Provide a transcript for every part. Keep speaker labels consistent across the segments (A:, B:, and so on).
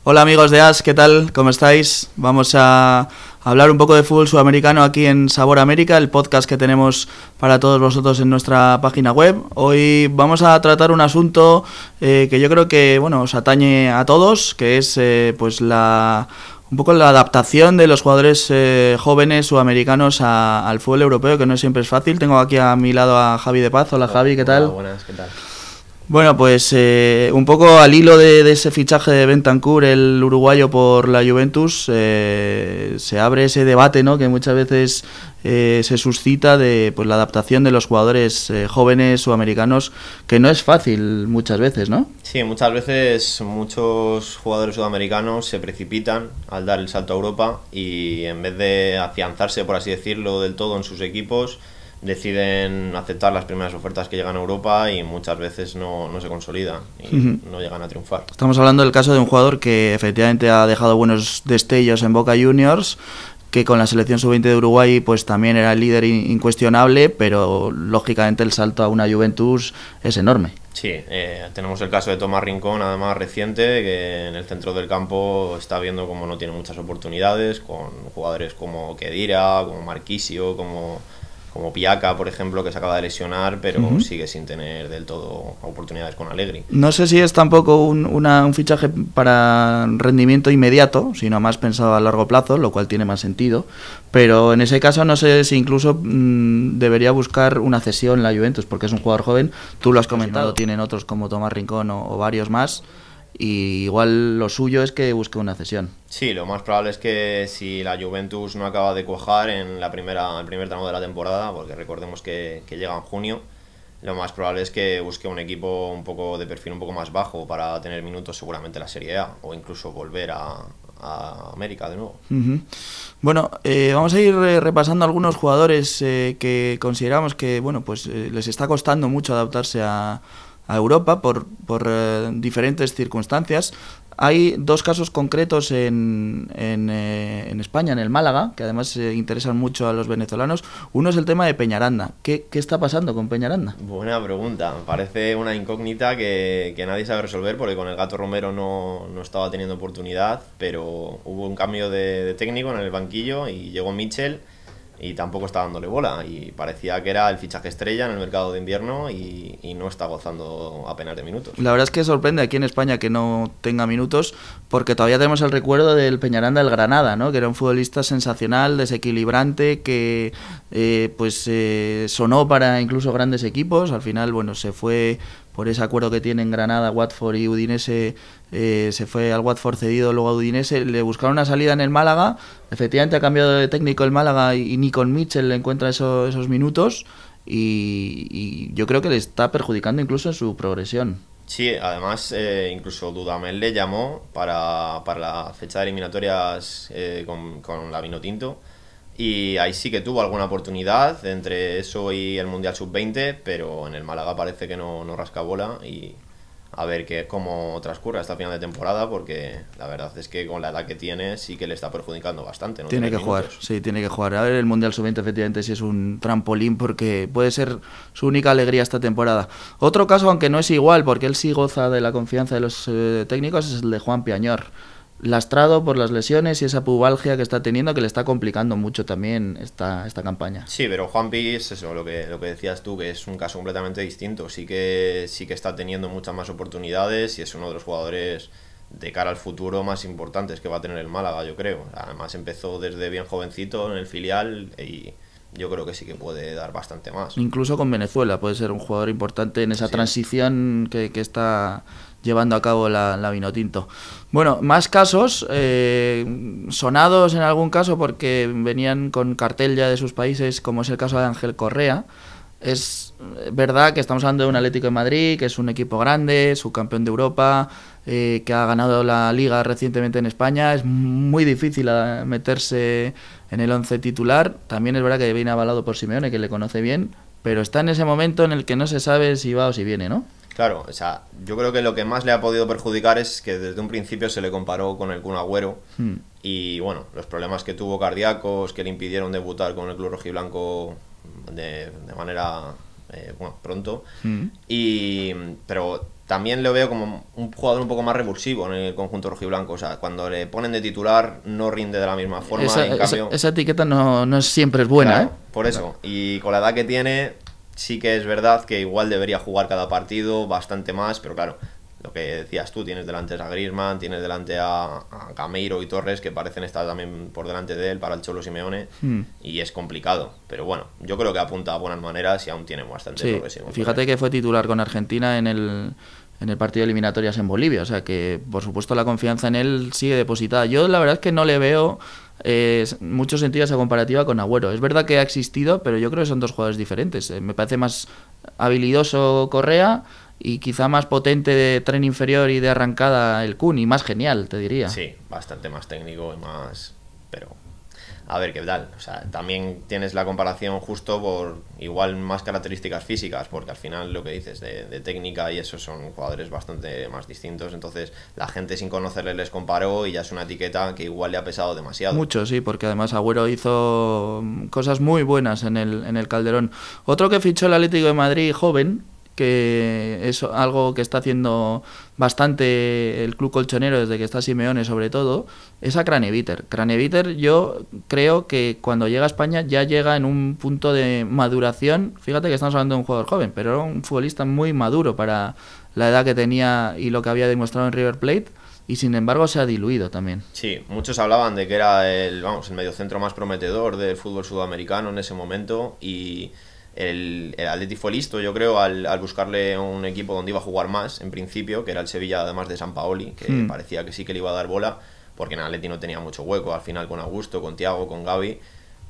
A: Hola amigos de AS, ¿qué tal? ¿Cómo estáis? Vamos a hablar un poco de fútbol sudamericano aquí en Sabor América, el podcast que tenemos para todos vosotros en nuestra página web. Hoy vamos a tratar un asunto que yo creo que os atañe a todos, que es un poco la adaptación de los jugadores jóvenes sudamericanos al fútbol europeo, que no siempre es fácil. Tengo aquí a mi lado a Javi de Paz. Hola Javi, ¿qué tal?
B: Hola, buenas, ¿qué tal?
A: Bueno, pues un poco al hilo de ese fichaje de Bentancur, el uruguayo por la Juventus, se abre ese debate, ¿no?, que muchas veces se suscita de la adaptación de los jugadores jóvenes sudamericanos, que no es fácil muchas veces, ¿no?
B: Sí, muchas veces muchos jugadores sudamericanos se precipitan al dar el salto a Europa y en vez de afianzarse, por así decirlo, del todo en sus equipos, deciden aceptar las primeras ofertas que llegan a Europa y muchas veces no se consolidan y no llegan a triunfar.
A: Estamos hablando del caso de un jugador que efectivamente ha dejado buenos destellos en Boca Juniors, que con la selección sub-20 de Uruguay pues también era el líder incuestionable, pero lógicamente el salto a una Juventus es enorme.
B: Sí, tenemos el caso de Tomás Rincón, además reciente, que en el centro del campo está viendo como no tiene muchas oportunidades, con jugadores como Khedira, como Marquisio, como Piaca, por ejemplo, que se acaba de lesionar, pero sigue sin tener del todo oportunidades con Allegri.
A: No sé si es tampoco un fichaje para rendimiento inmediato, sino más pensado a largo plazo, lo cual tiene más sentido, pero en ese caso no sé si incluso debería buscar una cesión en la Juventus, porque es un jugador joven, tú lo has comentado, tienen otros como Tomás Rincón o varios más, y igual lo suyo es que busque una cesión.
B: Sí, lo más probable es que si la Juventus no acaba de cuajar en el primer tramo de la temporada, porque recordemos que llega en junio, lo más probable es que busque un equipo un poco de perfil un poco más bajo para tener minutos seguramente en la Serie A o incluso volver a América de nuevo.
A: Bueno, vamos a ir repasando algunos jugadores que consideramos que les está costando mucho adaptarse a Europa por diferentes circunstancias. Hay dos casos concretos en España, en el Málaga, que además interesan mucho a los venezolanos. Uno es el tema de Peñaranda. ¿Qué está pasando con Peñaranda?
B: Buena pregunta. Parece una incógnita que nadie sabe resolver, porque con el Gato Romero no estaba teniendo oportunidad, pero hubo un cambio de técnico en el banquillo y llegó Michel y tampoco está dándole bola, y parecía que era el fichaje estrella en el mercado de invierno y no está gozando apenas de minutos.
A: La verdad es que sorprende aquí en España que no tenga minutos, porque todavía tenemos el recuerdo del Peñaranda del Granada, ¿no?, que era un futbolista sensacional, desequilibrante, que sonó para incluso grandes equipos. Al final, se fue por ese acuerdo que tienen Granada, Watford y Udinese, se fue al Watford cedido, luego a Udinese, le buscaron una salida en el Málaga, efectivamente ha cambiado de técnico el Málaga y ni con Michel le encuentra esos minutos y yo creo que le está perjudicando incluso en su progresión.
B: Sí, además incluso Dudamel le llamó para la fecha de eliminatorias con la Vinotinto, y ahí sí que tuvo alguna oportunidad entre eso y el Mundial Sub-20, pero en el Málaga parece que no rasca bola, y a ver cómo transcurre hasta final de temporada, porque la verdad es que con la edad que tiene sí que le está perjudicando bastante, ¿no?
A: Tiene que jugar, sí, tiene que jugar. A ver, el Mundial Sub-20 efectivamente sí es un trampolín, porque puede ser su única alegría esta temporada. Otro caso, aunque no es igual, porque él sí goza de la confianza de los técnicos, es el de Juan Piañor. Lastrado por las lesiones y esa pubalgia que está teniendo, que le está complicando mucho también esta campaña.
B: Sí, pero Juanpi es eso, lo que decías tú, que es un caso completamente distinto. Sí que está teniendo muchas más oportunidades y es uno de los jugadores de cara al futuro más importantes que va a tener el Málaga, yo creo. Además empezó desde bien jovencito en el filial y yo creo que sí que puede dar bastante más.
A: Incluso con Venezuela puede ser un jugador importante en esa transición que está llevando a cabo la Vinotinto. Bueno, más casos sonados en algún caso porque venían con cartel ya de sus países, como es el caso de Ángel Correa. Es verdad que estamos hablando de un Atlético de Madrid, que es un equipo grande, subcampeón de Europa, que ha ganado la Liga recientemente en España. Es muy difícil meterse en el 11 titular. También es verdad que viene avalado por Simeone, que le conoce bien, pero está en ese momento en el que no se sabe si va o si viene, ¿no?
B: Claro, o sea, yo creo que lo que más le ha podido perjudicar es que desde un principio se le comparó con el Kun Agüero y bueno, los problemas que tuvo cardíacos que le impidieron debutar con el club rojiblanco de manera pronto, pero también lo veo como un jugador un poco más revulsivo en el conjunto rojiblanco. O sea, cuando le ponen de titular no rinde de la misma forma.
A: Esa etiqueta no siempre es buena,
B: claro, por eso. Y con la edad que tiene, sí que es verdad que igual debería jugar cada partido bastante más, pero claro, lo que decías tú, tienes delante a Griezmann, tienes delante a Gameiro y Torres, que parecen estar también por delante de él para el Cholo Simeone, y es complicado. Pero bueno, yo creo que apunta a buenas maneras y aún tiene bastante progresión.
A: Fíjate que fue titular con Argentina en el partido de eliminatorias en Bolivia, o sea que por supuesto la confianza en él sigue depositada. Yo la verdad es que no le veo mucho sentido esa comparativa con Agüero. Es verdad que ha existido, pero yo creo que son dos jugadores diferentes. Me parece más habilidoso Correa y quizá más potente de tren inferior y de arrancada el Kun, y más genial, te diría.
B: Sí, bastante más técnico y más... pero a ver qué tal. O sea, también tienes la comparación justo por igual más características físicas, porque al final lo que dices de técnica y eso son jugadores bastante más distintos. Entonces la gente sin conocerles les comparó y ya es una etiqueta que igual le ha pesado demasiado.
A: Mucho, sí, porque además Agüero hizo cosas muy buenas en el Calderón. Otro que fichó el Atlético de Madrid, joven, que es algo que está haciendo bastante el club colchonero desde que está Simeone sobre todo, es a Craneviter. Craneviter yo creo que cuando llega a España ya llega en un punto de maduración. Fíjate que estamos hablando de un jugador joven, pero era un futbolista muy maduro para la edad que tenía y lo que había demostrado en River Plate, y sin embargo se ha diluido también.
B: Sí, muchos hablaban de que era el mediocentro más prometedor del fútbol sudamericano en ese momento, y el Atleti fue listo, yo creo, al buscarle un equipo donde iba a jugar más, en principio, que era el Sevilla, además de Sampaoli, que parecía que sí que le iba a dar bola, porque en Atleti no tenía mucho hueco, al final con Augusto, con Thiago, con Gavi,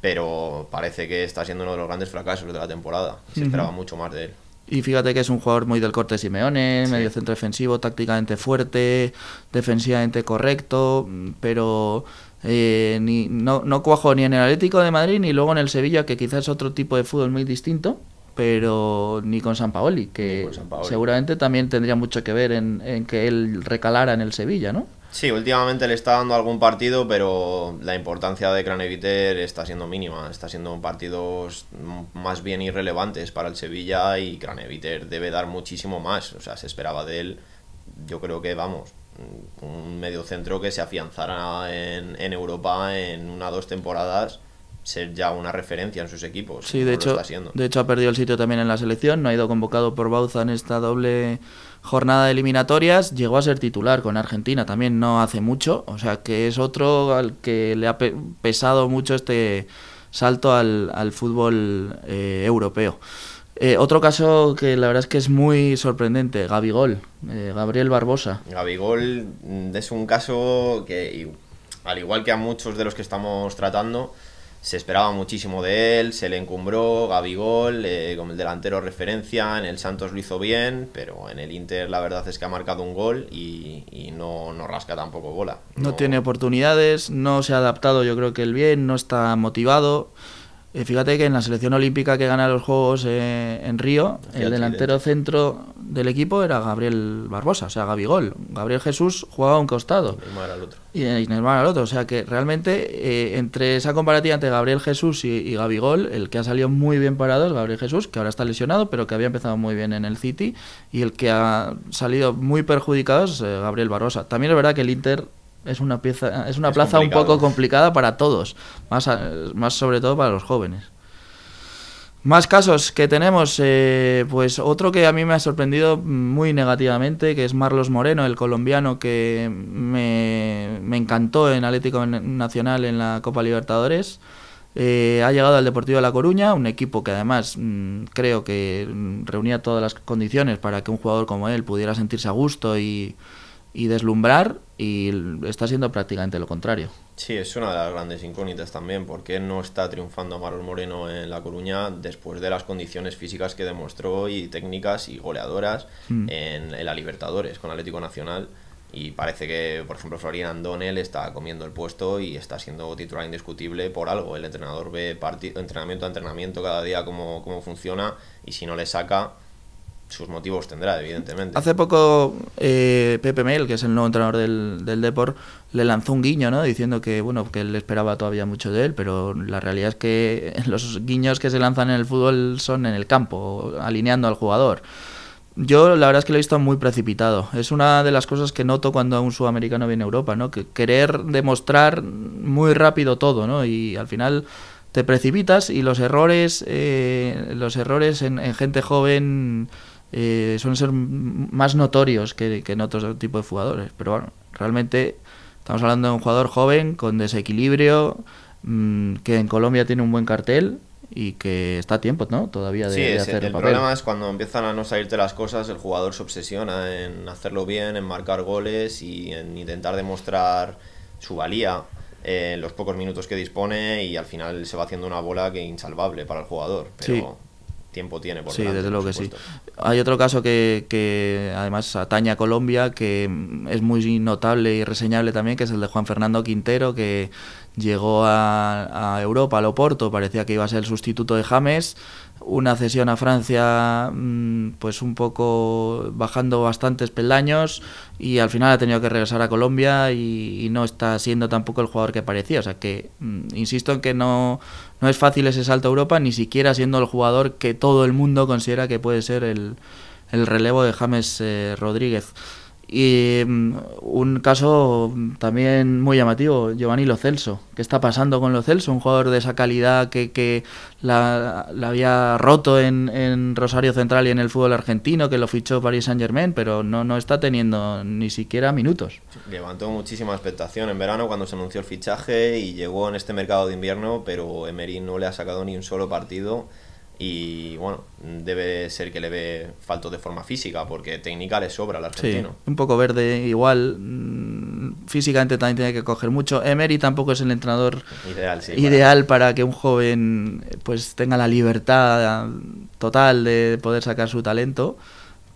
B: pero parece que está siendo uno de los grandes fracasos de la temporada. Se esperaba mucho más de él.
A: Y fíjate que es un jugador muy del corte Simeone, medio centro defensivo, tácticamente fuerte, defensivamente correcto, pero no cuajo ni en el Atlético de Madrid ni luego en el Sevilla, que quizás es otro tipo de fútbol muy distinto, pero ni con Sampaoli, que seguramente también tendría mucho que ver en que él recalara en el Sevilla, ¿no?
B: Sí, últimamente le está dando algún partido, pero la importancia de Craneviter está siendo mínima. Está siendo partidos más bien irrelevantes para el Sevilla, y Craneviter debe dar muchísimo más. O sea, se esperaba de él, yo creo que, vamos, un mediocentro que se afianzara en Europa en 1 o 2 temporadas, ser ya una referencia en sus equipos.
A: Sí, de hecho ha perdido el sitio también en la selección, no ha ido convocado por Bauza en esta doble jornada de eliminatorias, llegó a ser titular con Argentina también no hace mucho, o sea que es otro al que le ha pesado mucho este salto al fútbol europeo. Otro caso que la verdad es que es muy sorprendente, Gabigol, Gabriel Barbosa.
B: Gabigol es un caso que, al igual que a muchos de los que estamos tratando, se esperaba muchísimo de él, se le encumbró. Gabigol como el delantero referencia, en el Santos lo hizo bien, pero en el Inter la verdad es que ha marcado un gol y no rasca tampoco bola.
A: No tiene oportunidades, no se ha adaptado, yo creo que él bien, no está motivado. Fíjate que en la selección olímpica que gana los Juegos en Río, el delantero centro del equipo era Gabriel Barbosa, o sea, Gabigol. Gabriel Jesús jugaba a un costado.
B: Y Neymar al otro.
A: Y Neymar al otro, o sea que realmente entre esa comparativa entre Gabriel Jesús y Gabigol, el que ha salido muy bien parado es Gabriel Jesús, que ahora está lesionado, pero que había empezado muy bien en el City, y el que ha salido muy perjudicado es Gabriel Barbosa. También es verdad que el Inter es una plaza complicado. Un poco complicada para todos, más sobre todo para los jóvenes. Más casos que tenemos, pues otro que a mí me ha sorprendido muy negativamente, que es Marlos Moreno, el colombiano, que me encantó en Atlético Nacional en la Copa Libertadores. Ha llegado al Deportivo de La Coruña, un equipo que además creo que reunía todas las condiciones para que un jugador como él pudiera sentirse a gusto y deslumbrar, y está siendo prácticamente lo contrario.
B: Sí, es una de las grandes incógnitas también, porque no está triunfando Marlos Moreno en La Coruña después de las condiciones físicas que demostró, y técnicas y goleadoras en la Libertadores con Atlético Nacional. Y parece que, por ejemplo, Florian Andone está comiendo el puesto y está siendo titular indiscutible por algo. El entrenador ve entrenamiento a entrenamiento cada día cómo funciona, y si no le saca, sus motivos tendrá, evidentemente.
A: Hace poco Pepe Mel, que es el nuevo entrenador del Depor, le lanzó un guiño, ¿no? Diciendo que que él esperaba todavía mucho de él, pero la realidad es que los guiños que se lanzan en el fútbol son en el campo, alineando al jugador. Yo la verdad es que lo he visto muy precipitado. Es una de las cosas que noto cuando un sudamericano viene a Europa, ¿no? Que querer demostrar muy rápido todo, ¿no? Y al final te precipitas y los errores en gente joven suelen ser más notorios que en otro tipo de jugadores. Pero bueno, realmente estamos hablando de un jugador joven con desequilibrio, que en Colombia tiene un buen cartel y que está a tiempo, ¿no? Todavía de hacer
B: el
A: papel.
B: problema es cuando empiezan a no salirte las cosas, el jugador se obsesiona en hacerlo bien, en marcar goles y en intentar demostrar su valía en los pocos minutos que dispone, y al final se va haciendo una bola que es insalvable para el jugador, pero
A: Sí.
B: tiempo tiene por
A: Sí,
B: delante,
A: desde
B: por
A: luego que sí.
B: supuesto.
A: Hay otro caso que además atañe a Colombia, que es muy notable y reseñable también, que es el de Juan Fernando Quintero, que llegó a Europa, al Oporto, parecía que iba a ser el sustituto de James, una cesión a Francia pues un poco bajando bastantes peldaños, y al final ha tenido que regresar a Colombia y no está siendo tampoco el jugador que parecía. O sea que insisto en que no es fácil ese salto a Europa, ni siquiera siendo el jugador que todo el mundo considera que puede ser el relevo de James Rodríguez. Y un caso también muy llamativo, Giovanni Lo Celso. ¿Qué está pasando con Lo Celso? Un jugador de esa calidad que la había roto en Rosario Central y en el fútbol argentino, que lo fichó Paris Saint-Germain, pero no está teniendo ni siquiera minutos.
B: Levantó muchísima expectación en verano cuando se anunció el fichaje y llegó en este mercado de invierno, pero Emery no le ha sacado ni un solo partido. Y bueno, debe ser que le ve falto de forma física, porque técnica le sobra al argentino.
A: Sí, un poco verde, igual. Físicamente también tiene que coger mucho. Emery tampoco es el entrenador ideal para que un joven pues tenga la libertad total de poder sacar su talento.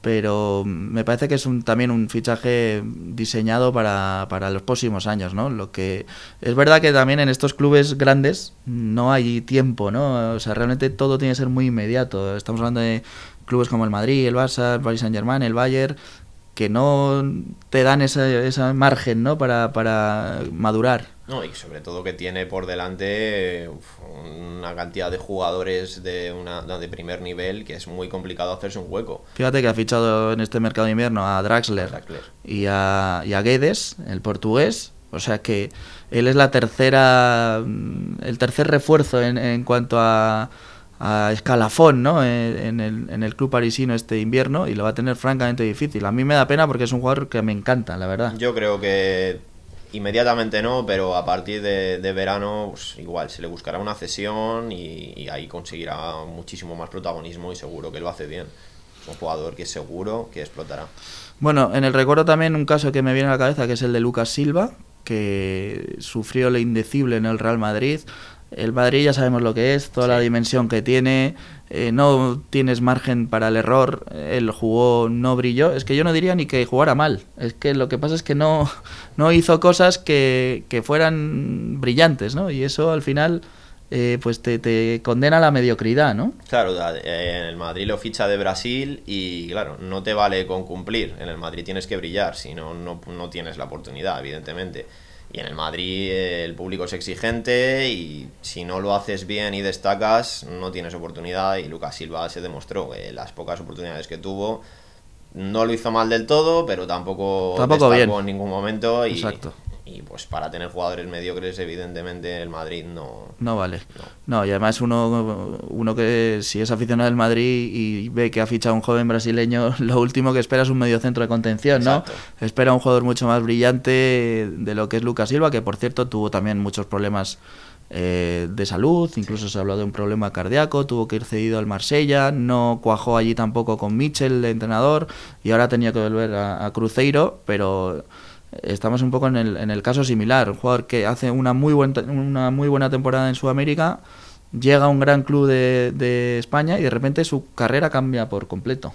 A: Pero me parece que es también un fichaje diseñado para los próximos años, ¿no? Lo que es verdad que también en estos clubes grandes no hay tiempo, ¿no? O sea, realmente todo tiene que ser muy inmediato. Estamos hablando de clubes como el Madrid, el Barça, el Paris Saint-Germain, el Bayern, que no te dan esa margen, ¿no? para madurar.
B: No, y sobre todo que tiene por delante una cantidad de jugadores de primer nivel que es muy complicado hacerse un hueco.
A: Fíjate que ha fichado en este mercado de invierno a Draxler. y a Guedes, el portugués. O sea que él es el tercer refuerzo en cuanto a escalafón, ¿no? en el club parisino este invierno, y lo va a tener francamente difícil. A mí me da pena porque es un jugador que me encanta, la verdad.
B: Yo creo que inmediatamente no, pero a partir de verano pues igual se le buscará una cesión y ahí conseguirá muchísimo más protagonismo, y seguro que lo hace bien. Es un jugador que seguro que explotará.
A: Bueno, en el recuerdo también un caso que me viene a la cabeza, que es el de Lucas Silva, que sufrió lo indecible en el Real Madrid. El Madrid ya sabemos lo que es, toda la dimensión que tiene, no tienes margen para el error. Él jugó, no brilló. Es que yo no diría ni que jugara mal, es que lo que pasa es que no hizo cosas que fueran brillantes, ¿no? Y eso al final pues te condena a la mediocridad, ¿no?
B: Claro, en el Madrid lo ficha de Brasil y claro, no te vale con cumplir. En el Madrid tienes que brillar, si no tienes la oportunidad, evidentemente. Y en el Madrid el público es exigente y si no lo haces bien y destacas, no tienes oportunidad. Y Lucas Silva se demostró que las pocas oportunidades que tuvo no lo hizo mal del todo, pero tampoco destacó bien en ningún momento.
A: Exacto.
B: Y pues para tener jugadores mediocres, evidentemente el Madrid
A: no vale. No, y además uno que si es aficionado del Madrid y ve que ha fichado a un joven brasileño, lo último que espera es un mediocentro de contención, ¿no?
B: Exacto.
A: Espera un jugador mucho más brillante de lo que es Lucas Silva, que por cierto tuvo también muchos problemas de salud, incluso se habló de un problema cardíaco, tuvo que ir cedido al Marsella, no cuajó allí tampoco con Michel, de entrenador, y ahora tenía que volver a Cruzeiro, pero estamos un poco en el caso similar. Un jugador que hace una muy buena temporada en Sudamérica, llega a un gran club de España y de repente su carrera cambia por completo.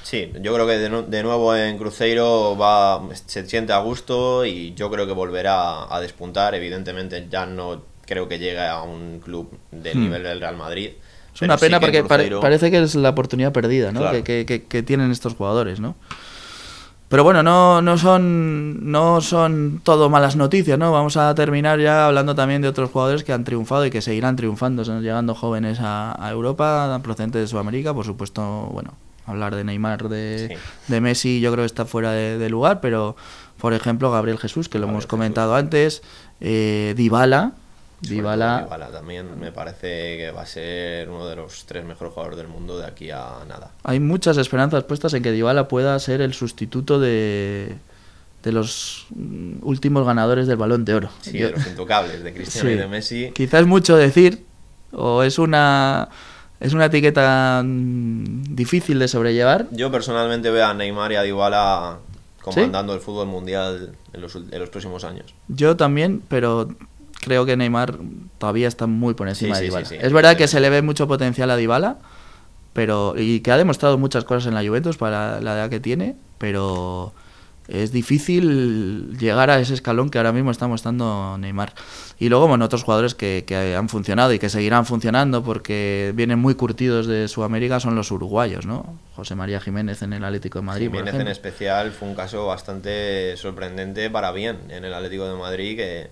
B: Sí, yo creo que de nuevo en Cruzeiro se siente a gusto y yo creo que volverá a despuntar. Evidentemente ya no creo que llegue a un club del nivel del Real Madrid.
A: Es una pena porque parece que es la oportunidad perdida, ¿no?
B: Claro.
A: que tienen estos jugadores, ¿no? Pero bueno, no son todo malas noticias, ¿no? Vamos a terminar ya hablando también de otros jugadores que han triunfado y que seguirán triunfando, llegando jóvenes a Europa, procedentes de Sudamérica, por supuesto. Bueno, hablar de Neymar,
B: Sí.
A: de Messi, yo creo que está fuera de lugar, pero por ejemplo Gabriel Jesús, que lo hemos comentado antes, Dybala.
B: Dybala también me parece que va a ser uno de los 3 mejores jugadores del mundo de aquí a nada.
A: Hay muchas esperanzas puestas en que Dybala pueda ser el sustituto de los últimos ganadores del Balón de Oro.
B: Sí, de los intocables, de Cristiano y de Messi.
A: Quizás es mucho decir, o es una etiqueta difícil de sobrellevar.
B: Yo personalmente veo a Neymar y a Dybala comandando el fútbol mundial en los próximos años.
A: Yo también, pero creo que Neymar todavía está muy por encima de Dybala.
B: Sí,
A: es verdad que se le ve mucho potencial a Dybala, y que ha demostrado muchas cosas en la Juventus para la edad que tiene, pero es difícil llegar a ese escalón que ahora mismo está mostrando Neymar. Y luego, bueno, otros jugadores que han funcionado y que seguirán funcionando porque vienen muy curtidos de Sudamérica son los uruguayos, ¿no? José María Jiménez en el Atlético de Madrid,
B: Jiménez en especial fue un caso bastante sorprendente para bien en el Atlético de Madrid, que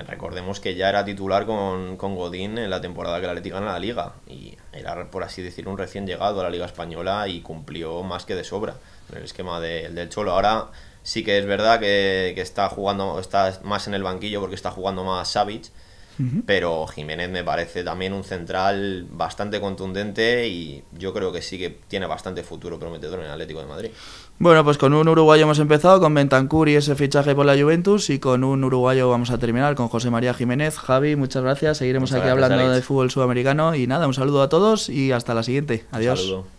B: recordemos que ya era titular con Godín en la temporada que el Atlético gana la Liga y era, por así decir, un recién llegado a la Liga Española y cumplió más que de sobra en el esquema del Cholo. Ahora sí que es verdad que está jugando, está más en el banquillo porque está jugando más Savic, pero Jiménez me parece también un central bastante contundente y yo creo que sí que tiene bastante futuro prometedor en el Atlético de Madrid.
A: Bueno, pues con un uruguayo hemos empezado, con Bentancur y ese fichaje por la Juventus, y con un uruguayo vamos a terminar, con José María Jiménez. Javi, muchas gracias, seguiremos aquí hablando de fútbol sudamericano y nada, un saludo a todos y hasta la siguiente. Adiós.
B: Un saludo.